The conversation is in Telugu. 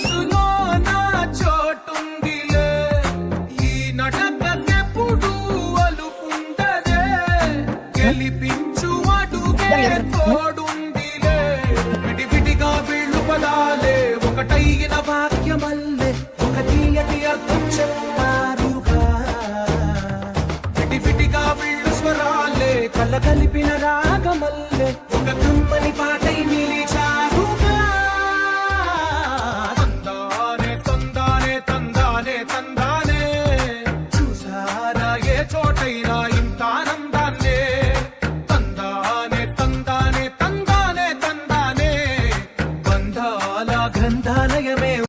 మనసులో నా చోటుందిలే ఈ నటకెప్పుడు అలుపుండదే గెలిపించు అడుగే తోడుందిలే విడివిడిగా వీళ్ళు పదాలే ఒకటైన వాక్యమల్లే ఒక తీయటి అర్థం చెప్పారుగా విడివిడిగా వీళ్ళు స్వరాలే కళ్ళ కలిపిన రాగమల్లే